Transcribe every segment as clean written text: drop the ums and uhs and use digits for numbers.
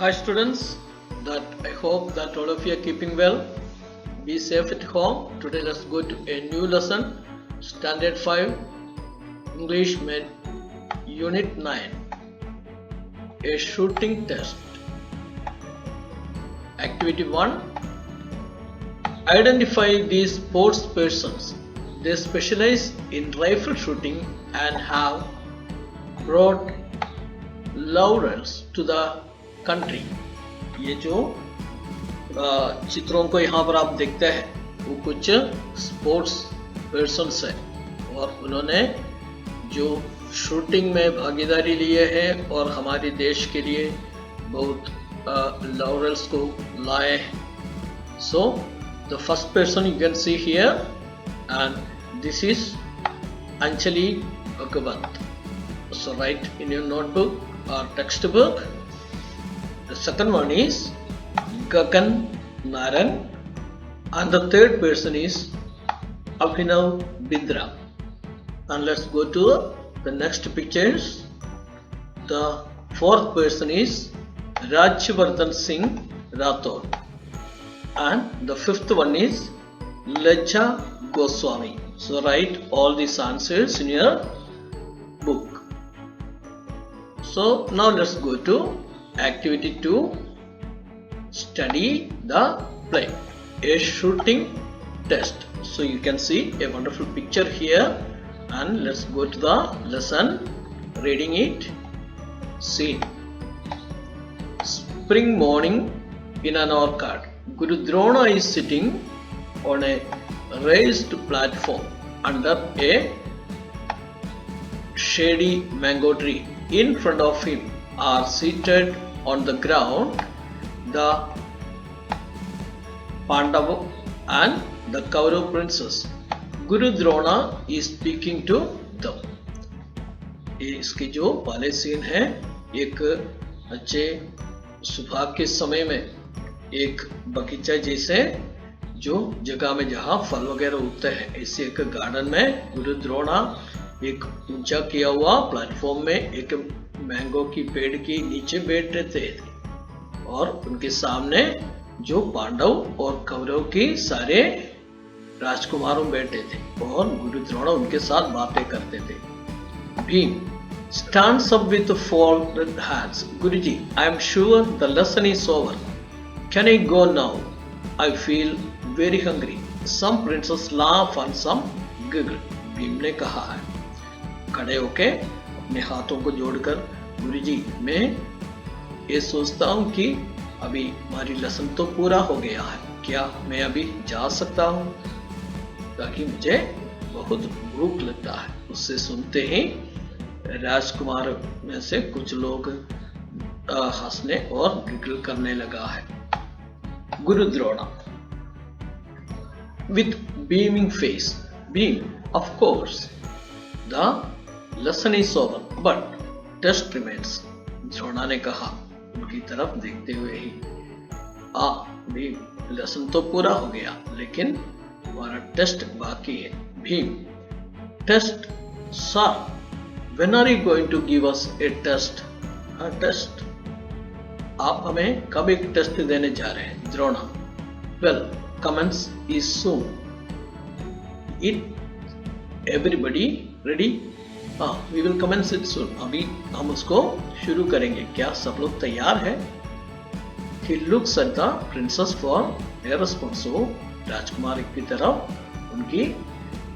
Hi students, that I hope that all of you are keeping well. Be safe at home. Today let's go to a new lesson, Standard 5, English Unit 9, a shooting test. Activity 1, identify these sports persons. They specialize in rifle shooting and have brought laurels to the country. ये जो चित्रों को यहाँ पर आप देखते हैं वो कुछ स्पोर्ट्स पर्सन्स है और उन्होंने जो शूटिंग में भागीदारी लिए है और हमारे देश के लिए बहुत लॉरेल्स को लाए हैं। So the first person you can see here and this is Anjali Bhagwat. So write in your notebook और text book. The second one is Gagan Naran and the third person is Abhinav Bindra. And let's go to the next pictures. The fourth person is Rajyavardhan Singh Rathod and the fifth one is Lajja Goswami. So write all these answers in your book. So now let's go to Activity 2, study the play, a shooting test. So you can see a wonderful picture here and let's go to the lesson, reading it. Scene: spring morning in an orchard. Guru Drona is sitting on a raised platform under a shady mango tree. In front of him are seated on the ground the Pandava and the Kaurav princess. Guru Drona is speaking to them. इसके जो पहले scene है, एक अच्छे सुबह के समय में एक बगीचा जैसे जो जगह में जहाँ फल वगैरह उगते हैं, ऐसे एक गार्डन में गुरु द्रोणा एक ऊंचा किया हुआ प्लेटफॉर्म में एक मैंगो की पेड़ के नीचे बैठे थे और उनके सामने जो पांडव और कौरव की सारे राजकुमारों बैठे थे और गुरु द्रोण उनके साथ बातें करते थे। Bhim stands up with folded hands. Guruji, I am sure the lesson is over. Can I go now? I feel very hungry. Some princes laugh and some giggle. Bhim ने कहा है, खड़े होके अपने हाथों को जोड़कर, गुरुजी मैं ये सोचता हूँ कि अभी हमारी लेसन तो पूरा हो गया है, क्या मैं अभी जा सकता हूँ, ताकि मुझे बहुत भूख लगता है। उससे सुनते ही राजकुमार में से कुछ लोग हंसने और गिगल करने लगा है। गुरु Drona with beaming face, Beam, of course the lesson is over but test remains. द्रोणा ने कहा उनकी तरफ देखते हुए ही, भीम लेसन तो पूरा हो गया लेकिन हमारा टेस्ट बाकी है। Bhim test sir, when are you going to give us a test? Test, आप हमें कब एक टेस्ट देने जा रहे हैं? Drona well commence is soon. It everybody ready? We will commence it soon. अभी हम उसको शुरू करेंगे, क्या सब लोग तैयार हैं? He looks at the princess for a response. So राजकुमार की तरफ उनकी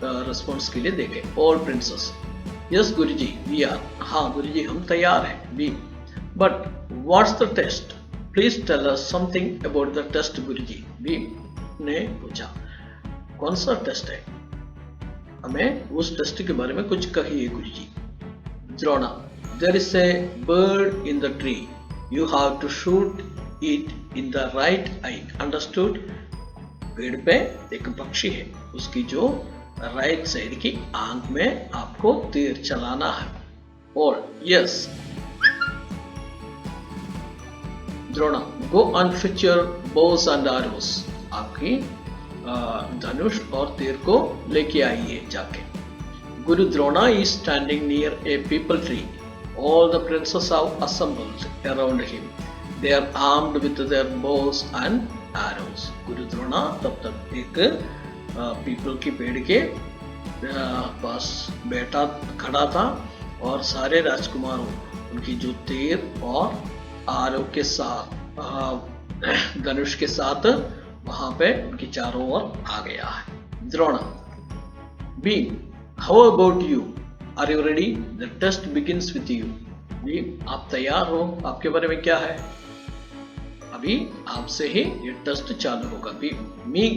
रिस्पॉन्स के लिए देखे। All princess, yes Guruji we are. हाँ गुरुजी हम तैयार हैं। B, but what's the test? Please tell us something about the test Guruji. B ने पूछा कौन सा टेस्ट है, हमें उस टेस्ट के बारे में कुछ कहिए guruji. Drona there is a bird in the tree, you have to shoot it in the right eye, understood? पेड़ पे एक पक्षी है, उसकी जो राइट साइड की आंख में आपको तीर चलाना है। और yes Drona go and fetch your bows and arrows, आपकी धनुष और तीर को लेके आइए जाके। Guru Drona is standing near a peepal tree, all the princes are assembled around him. They are armed with their bows and arrows. गुरु द्रोणा तब तक एक पीपल की पेड़ के पास बैठा खड़ा था और सारे राजकुमारों उनकी जो तीर और आरो के साथ धनुष के साथ वहां पे उनकी चारों ओर आ गया है। Drona, Bhim, how about you? Are you ready? The test begins with you. Bhim, आप तैयार हो? आपके बारे में क्या है? अभी आपसे ही ये टेस्ट चालू होगा। भीम, मी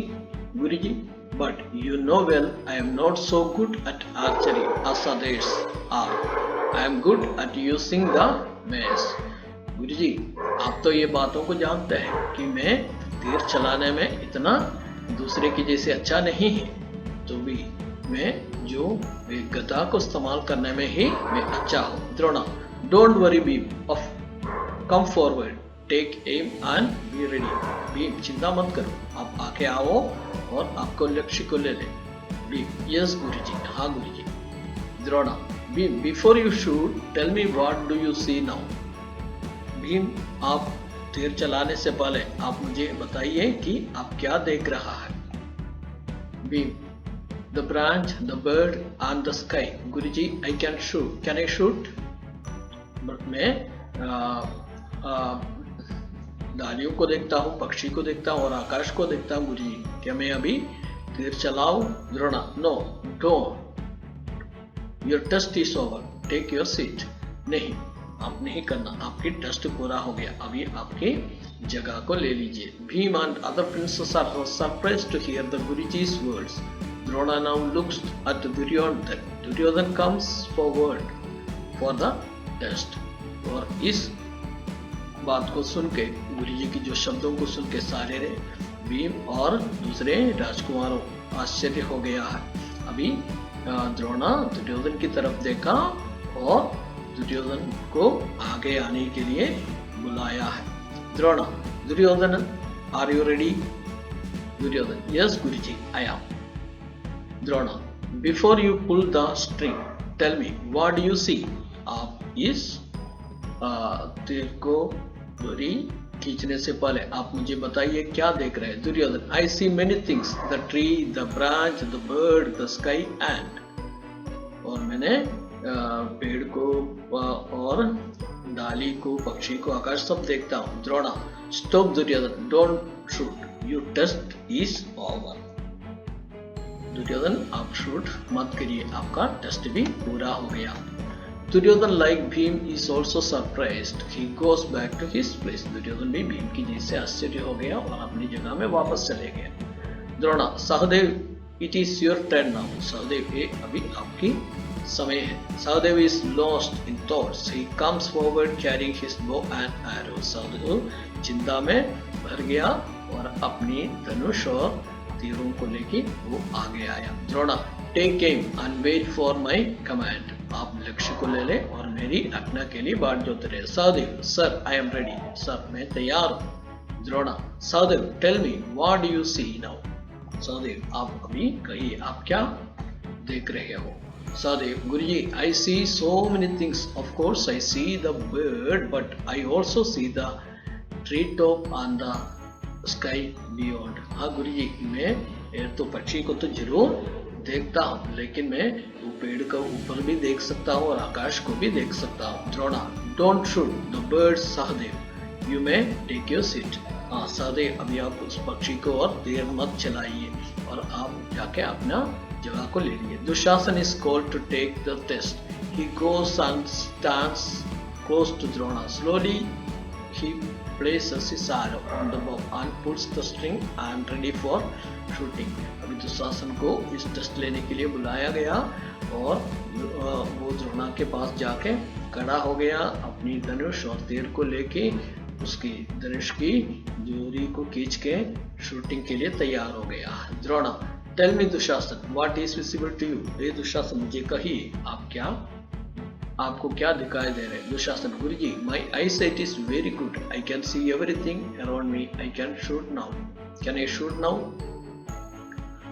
गुरुजी, but you know well I am not so good at archery as others are. I am good at using the mace. गुरुजी, आप तो ये बातों को जानते हैं कि मैं तीर चलाने में इतना दूसरे की जैसे अच्छा नहीं है, तो भी मैं जो गदा को इस्तेमाल करने में ही मैं अच्छा हूँ। Drona, don't worry Bhim, off come forward, take aim and be ready. Bhim, चिंता मत करो, आप आके आओ और आपको लक्ष्य को ले ले। भीम, यस गुरुजी, हाँ guruji. Drona, Bhim, before you shoot tell me what do you see now? Bhim, आप तीर चलाने से पहले आप मुझे बताइए कि आप क्या देख रहा है? Bhim, the branch, the bird and the sky. Guruji, I can shoot, can I shoot? मैं डालियों को देखता हूँ, पक्षी को देखता हूँ और आकाश को देखता हूँ। गुरुजी, क्या मैं अभी तीर चलाऊं? Drona, no don't, your test is over, take your seat. नहीं, आप नहीं करना, आपकी टेस्ट पूरा हो गया, अभी आपकी जगह को ले लीजिए। Bhim and other princes are surprised to hear the गुरुजी's words. Drona now looks at Duryodhan. Duryodhan comes forward for the test. और इस बात को सुन के, गुरुजी की जो शब्दों को सुन के सारे भीम और दूसरे राजकुमारों आश्चर्य हो गया है। अभी द्रोणा दुर्योधन की तरफ देखा और दुर्योधन को आगे आने के लिए बुलाया है। Drona, Duryodhan, are you ready? Duryodhan, yes guruji, I am. Drona, before you pull the string tell me what do you see? आप इस तीर को डोरी खींचने से पहले आप मुझे बताइए क्या देख रहे हैं? Duryodhan, I see many things, the tree, the branch, the bird, the sky and. और मैंने पेड़ को और डाली को, पक्षी को, आकाश सब देखता हूँ। Drona, stop Duryodhan, don't shoot, your test is over. Duryodhan, आप शूट मत करिए, आपका टेस्ट भी पूरा हो गया। Duryodhan, like Bhim, is also surprised. He goes back to his place. Duryodhan भी भीम की जैसे आश्चर्य हो गया और अपनी जगह में वापस चले गए। Drona, Sahdev, it is your turn now. Sahdev, ये अभी आपकी समय है। Sahdev is lost in thoughts. He comes forward carrying his bow and arrow. Sahdev चिंता में भर गया और अपनी धनुष और तीरों को लेके वो आगे आया। Drona, take aim and wait for my command. आप लक्ष्य को ले ले और मेरी आज्ञा के लिए बाट जोते रहे। Sahdev, sir I am ready. Sir मैं तैयार हूँ। Drona, Sahdev, tell me what do you see now? Sahdev, आप अभी कहिए आप क्या देख रहे हो? Sahdev, guruji, I see so many things, of course I see the bird but I also see the tree top and the sky beyond. हाँ गुरुजी, मैं तो पक्षी को तो जरूर देखता हूँ, लेकिन मैं वो पेड़ का ऊपर भी देख सकता हूँ और आकाश को भी देख सकता हूँ। Drona, don't shoot the birds Sahadev, you may take your seat. हाँ सहदेव, अभी आप उस पक्षी को और देर मत चलाइए और आप जाके अपना जगह को ले लीजिए। Dushasan is called to take the test. He goes and stands close to Drona. Slowly he places his arrow on the bow and puts the string and ready for shooting. अभी दुशासन को इस टेस्ट लेने के लिए बुलाया गया और वो द्रोणा के पास जाके खड़ा हो गया, अपनी धनुष और तीर को लेके उसकी धनुष की जोरी को खींच के शूटिंग के लिए तैयार हो गया। Drona, tell me Dushasan what is visible to you? हे दुशासन, मुझे कहिए आपको क्या दिखाई दे रहा है? Dushasan, guruji, my eyesight is very good, I can see everything around me, I can shoot now, can I shoot now?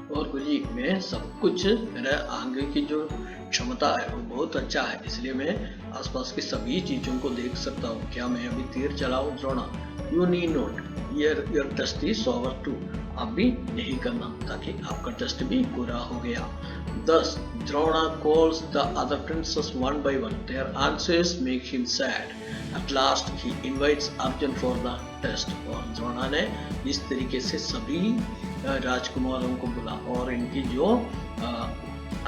और गुरुजी, मैं सब कुछ, मेरा आगे की जो क्षमता है वो बहुत अच्छा है, इसलिए मैं आसपास की सभी चीजों को देख सकता हूँ। क्या मैं अभी तीर चलाऊं? Drona, you need not, your test is over too. आप भी नहीं करना ताकि आपका टेस्ट भी पूरा हो गया। 10. Drona calls the other princes one by one. Their answers make him sad. At last he invites Arjun for the test. और द्रोणा ने इस तरीके से सभी राजकुमारों को बुला और इनकी जो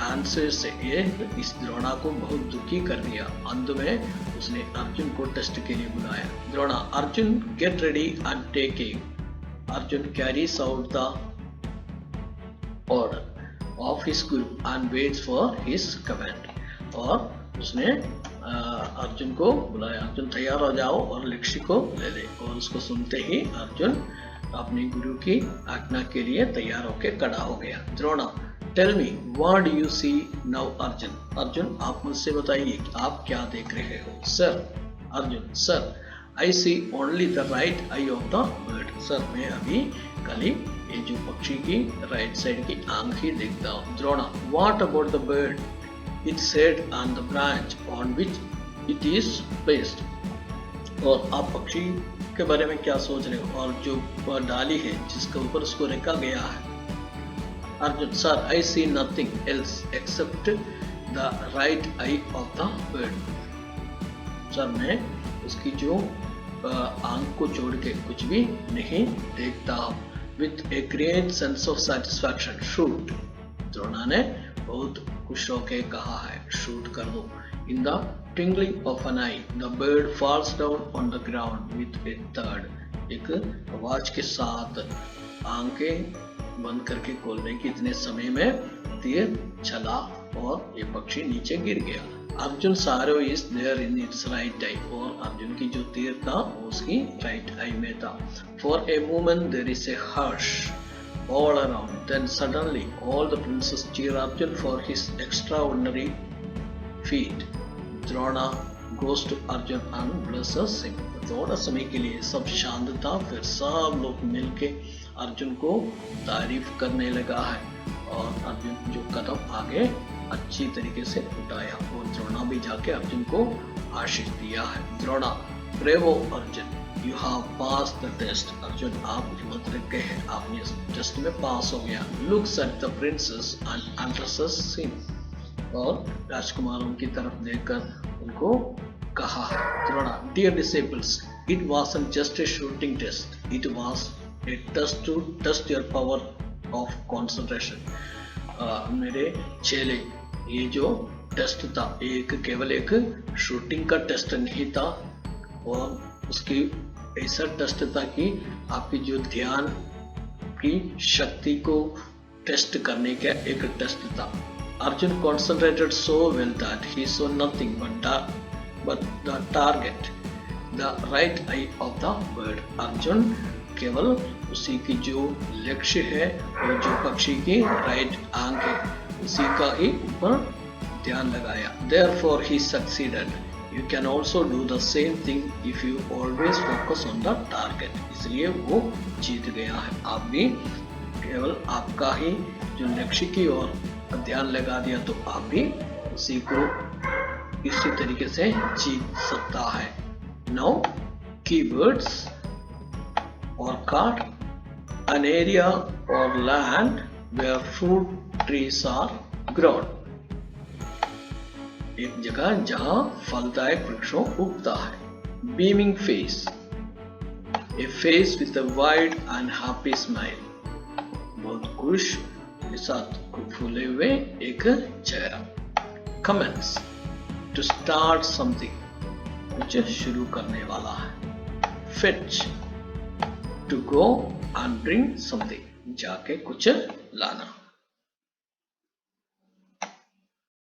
आंसर से ये इस द्रोणा को बहुत दुखी कर दिया। अंत में उसने अर्जुन को टेस्ट के लिए बुलाया। Drona, Arjun get ready and taking. Arjun carries out the order of his guru and waits for his command. और उसने अर्जुन को बुलाया, अर्जुन तैयार हो जाओ और लक्ष्य को ले ले। और उसको सुनते ही अर्जुन अपने गुरु की आज्ञा के लिए तैयार होकर खड़ा हो गया। Drona, tell me what do you see now? Arjun, Arjun आप मुझसे बताइए आप क्या देख रहे हो? Sir, Arjun, sir I see only the right eye of the bird. Sir मैं अभी खाली ये जो पक्षी की राइट साइड की आंख ही देखता हूँ। Drona, what about the bird? Its head on the branch on which it is placed. और आप पक्षी के बारे में क्या सोच रहे हो? और जो डाली है जिसके ऊपर उसको रखा गया है। Arjun, sir I see nothing else except the right eye of the bird. Sir मैं उसकी जो आंख को छोड़ के कुछ भी नहीं देखता। With a great sense of satisfaction shoot. Drona ने बहुत खुश होकर कहा है शूट कर दो। In the twinkling of an eye the bird falls down on the ground with a थर्ड। एक आवाज के साथ आंखें बंद करके खोलने की इतने समय में तीर चला और ये पक्षी नीचे गिर गया। Arjun arrow is there in its right eye. और अर्जुन की जो तीर था वो उसकी राइट आई में था। For a moment there is a hush all around. Then suddenly all the princes cheer Arjun for his extraordinary feat. Drona goes to Arjun and blesses him. थोड़ा समय के लिए सब शांत था, फिर सब लोग मिलके अर्जुन को तारीफ करने लगा है और अर्जुन जो कदम आगे अच्छी तरीके से उठाया और द्रोणा भी जाके अर्जुन को आशीष दिया है। Drona, bravo Arjun, you have pass the test. Arjun आप हिम्मत रख गए हैं, आपने इस टेस्ट में पास हो गया। Looks at the princes and addresses him. और राजकुमारों की तरफ देखकर उनको कहा है। Drona, dear disciples, it wasn't just a shooting test, it was a test to test your power of concentration. मेरे चेले, ये जो टेस्ट था केवल एक शूटिंग का टेस्ट नहीं था और उसकी ऐसा टेस्ट था कि आपकी जो ध्यान की शक्ति को टेस्ट करने का एक टेस्ट था। Arjun concentrated so well that he saw nothing but the target, the right eye of the bird. Arjun केवल उसी की जो लक्ष्य है और जो पक्षी की राइट आंख है उसी का ही ऊपर ध्यान लगाया। Therefore he succeeded. You can also do the same thing if you always focus on the target. इसलिए वो जीत गया है। आप भी केवल आपका ही जो लक्ष्य की ओर ध्यान लगा दिया तो आप भी उसी को इसी तरीके से जीत सकता है। Now keywords or card, an area or land where fruit trees are grown. एक जगह जहां फलदायक वृक्षों उगता है। Beaming face, A face with a wide and happy smile. बहुत खुश के साथ फूले हुए एक चेहरा। कमेंट्स, टू स्टार्ट समथिंग, कुछ शुरू करने वाला है। Fetch, to go and bring something, जाके कुछ लाना।